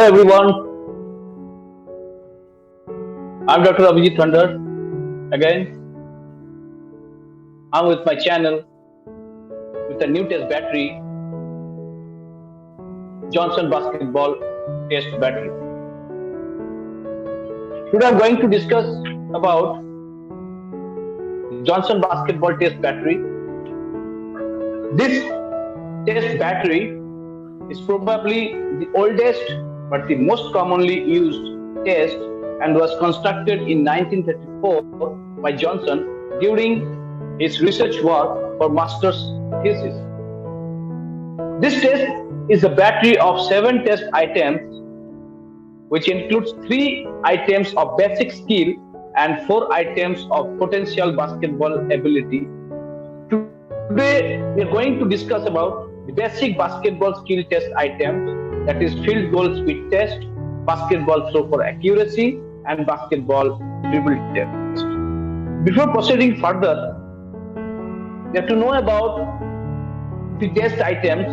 Hello everyone, I'm Dr. Abhijit Thundar. Again, I'm with my channel with a new test battery, Johnson Basketball Test Battery. Today I'm going to discuss about Johnson Basketball Test Battery. This test battery is probably the oldest but the most commonly used test and was constructed in 1934 by Johnson during his research work for master's thesis. This test is a battery of 7 test items which includes 3 items of basic skill and 4 items of potential basketball ability. Today we are going to discuss about the basic basketball skill test items, that is field goal speed test, basketball throw for accuracy and basketball dribble test. Before proceeding further, we have to know about the test items,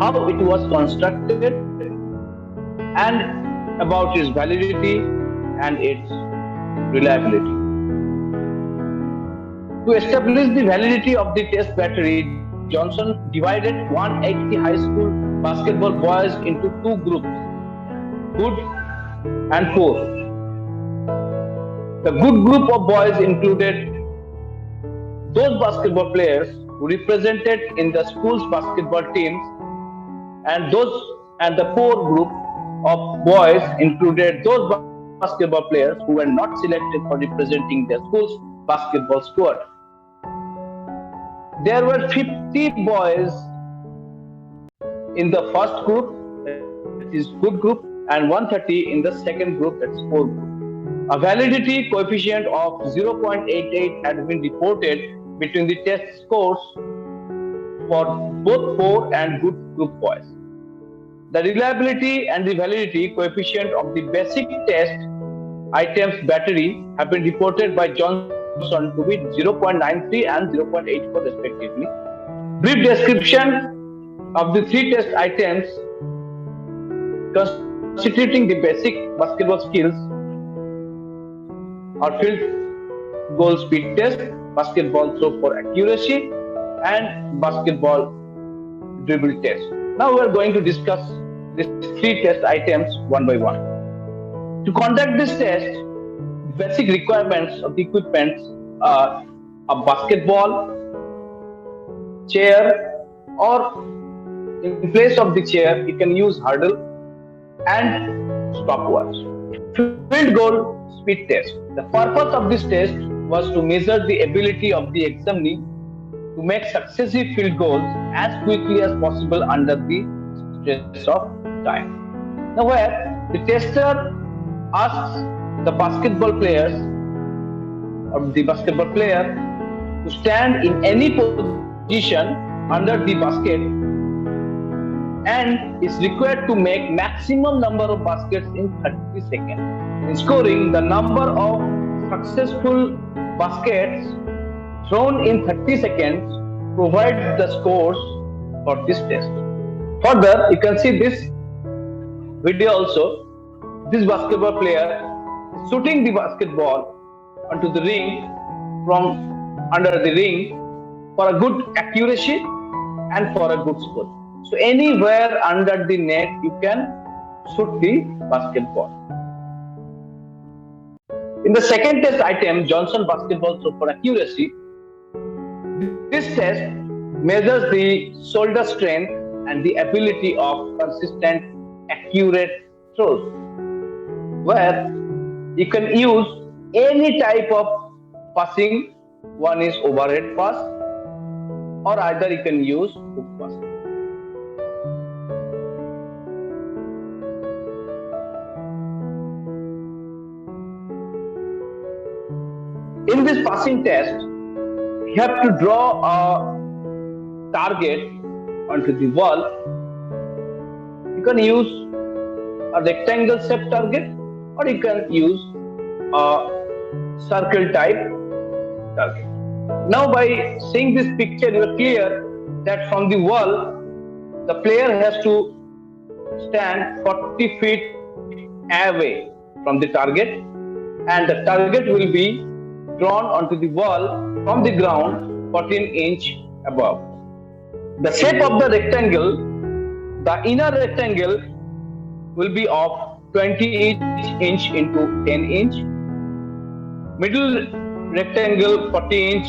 how it was constructed, and about its validity and its reliability. To establish the validity of the test battery, Johnson divided 180 high school basketball boys into 2 groups, good and poor. The good group of boys included those basketball players who represented in the school's basketball teams, and the poor group of boys included those basketball players who were not selected for representing their school's basketball squad. There were 50 boys in the first group, that is good group, and 130 in the second group, that is poor group. A validity coefficient of 0.88 had been reported between the test scores for both poor and good group boys. The reliability and the validity coefficient of the basic test items battery have been reported by Johnson to be 0.93 and 0.84 respectively. Brief description of the 3 test items constituting the basic basketball skills are field goal speed test, basketball throw for accuracy, and basketball dribble test. Now we are going to discuss these 3 test items one by one. To conduct this test, basic requirements of the equipment are a basketball, chair, or in place of the chair you can use hurdle and stopwatch. Field goal speed test. The purpose of this test was to measure the ability of the examinee to make successive field goals as quickly as possible under the stress of time. Now where the tester asks the basketball players or the basketball player to stand in any position under the basket and is required to make maximum number of baskets in 30 seconds. In scoring, the number of successful baskets thrown in 30 seconds provides the scores for this test. Further, you can see this video also. This basketball player is shooting the basketball onto the ring from under the ring for a good accuracy and for a good score. So anywhere under the net you can shoot the basketball. In the second test item, Johnson basketball throw for accuracy, this test measures the shoulder strength and the ability of consistent, accurate throws, where you can use any type of passing. One is overhead pass, or either you can use hook pass. In this passing test, you have to draw a target onto the wall. You can use a rectangle shaped target, or you can use a circle type target. Now by seeing this picture, you are clear that from the wall, the player has to stand 40 feet away from the target, and the target will be drawn onto the wall from the ground 14 inch above. The shape of the rectangle, the inner rectangle will be of 20 inch into 10 inch, middle rectangle 40 inch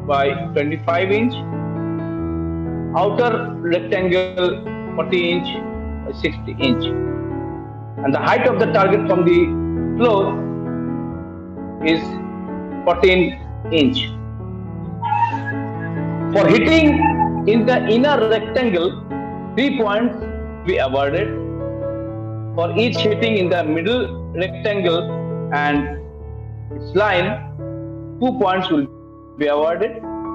by 25 inch, outer rectangle 40 inch by 60 inch, and the height of the target from the floor is 14 inch. For hitting in the inner rectangle, 3 points will be awarded. For each hitting in the middle rectangle and its line, 2 points will be awarded,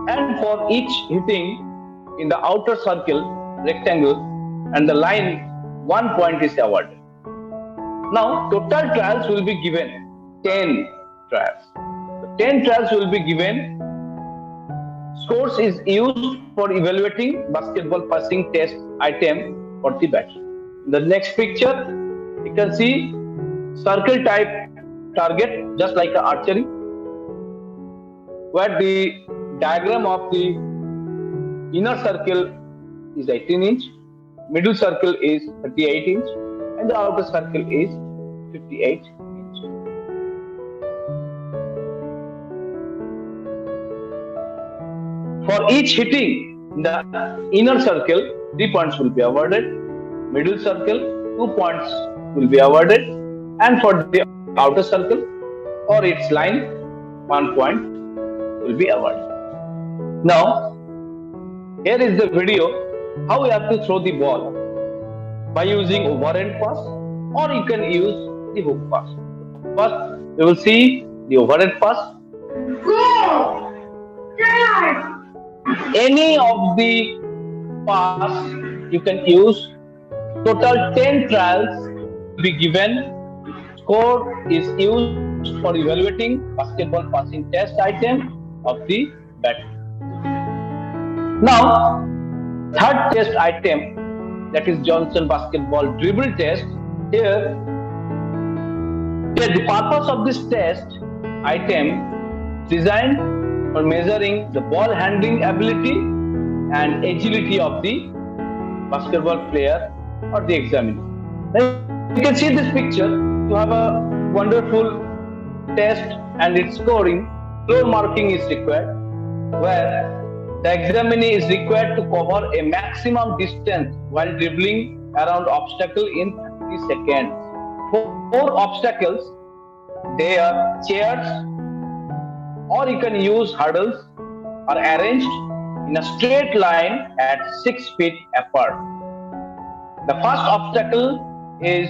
and for each hitting in the outer circle, rectangle, and the line, 1 point is awarded. Now, total trials will be given 10 trials. So 10 trials will be given. Scores is used for evaluating basketball passing test item for the batter. In the next picture, you can see circle type target, just like an archery, where the diagram of the inner circle is 18 inch, middle circle is 38 inch, and the outer circle is 58 inch. For each hitting in the inner circle, 3 points will be awarded, middle circle, 2 points will be awarded, and for the outer circle or its line, 1 point will be awarded. Now, here is the video how we have to throw the ball by using overhand pass, or you can use the hook pass. First, we will see the overhead pass. Any of the pass you can use. Total 10 trials will be given. Score is used for evaluating basketball passing test item of the batter. Now, third test item, that is Johnson basketball dribble test. Here, the purpose of this test item designed for measuring the ball handling ability and agility of the basketball player or the examiner. Now, you can see this picture to have a wonderful test and its scoring. Floor marking is required, where the examinee is required to cover a maximum distance while dribbling around obstacle in 30 seconds. For obstacles, they are chairs, or you can use hurdles, are arranged in a straight line at 6 feet apart. The first obstacle is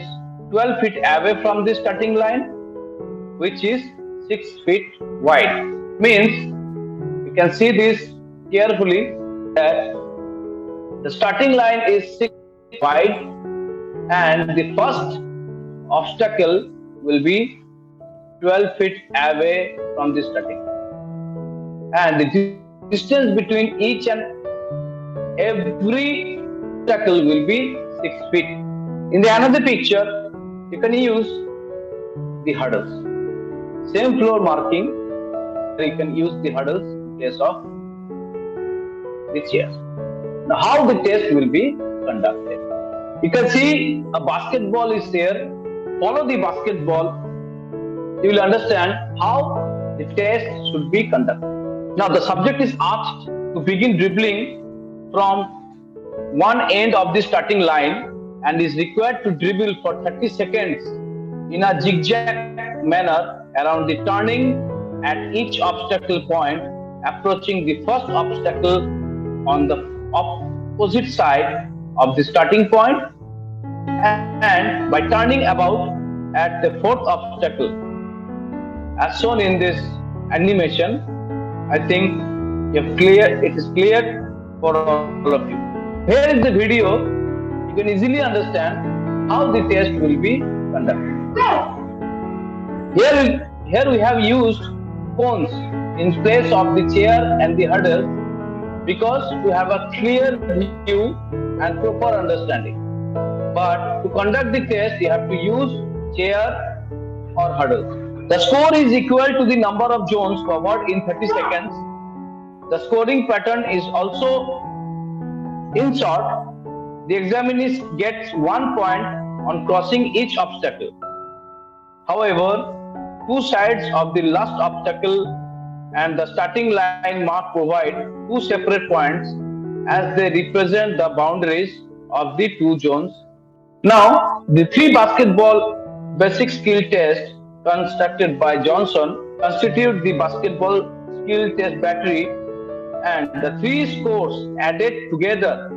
12 feet away from the starting line, which is 6 feet wide. Means you can see this carefully that the starting line is 6 feet wide, and the first obstacle will be 12 feet away from the starting line. And the distance between each and every obstacle will be 6 feet. In the another picture, you can use the hurdles. Same floor marking, you can use the hurdles in place of the chairs. Now, how the test will be conducted? You can see a basketball is there. Follow the basketball. You will understand how the test should be conducted. Now, the subject is asked to begin dribbling from one end of the starting line and is required to dribble for 30 seconds in a zigzag manner around the turning at each obstacle point, approaching the first obstacle on the opposite side of the starting point, and by turning about at the fourth obstacle. As shown in this animation, I think it is clear for all of you. Here is the video. You can easily understand how the test will be conducted. Here we have used cones in place of the chair and the hurdle because to have a clear view and proper understanding. but to conduct the test, you have to use chair or hurdle. The score is equal to the number of zones covered in 30 seconds. The scoring pattern is also in short. The examinee gets 1 point on crossing each obstacle. However, two sides of the last obstacle and the starting line mark provide two separate points as they represent the boundaries of the two zones. Now, the three basketball basic skill test constructed by Johnson constitute the basketball skill test battery, and the three scores added together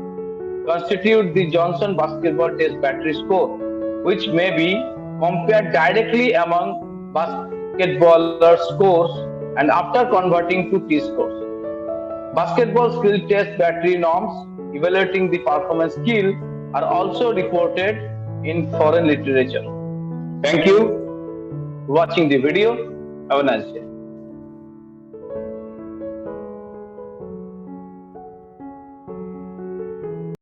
constitute the Johnson basketball test battery score, which may be compared directly among basketballers' scores and after converting to T scores. Basketball skill test battery norms evaluating the performance skill are also reported in foreign literature. Thank you for watching the video. Have a nice day.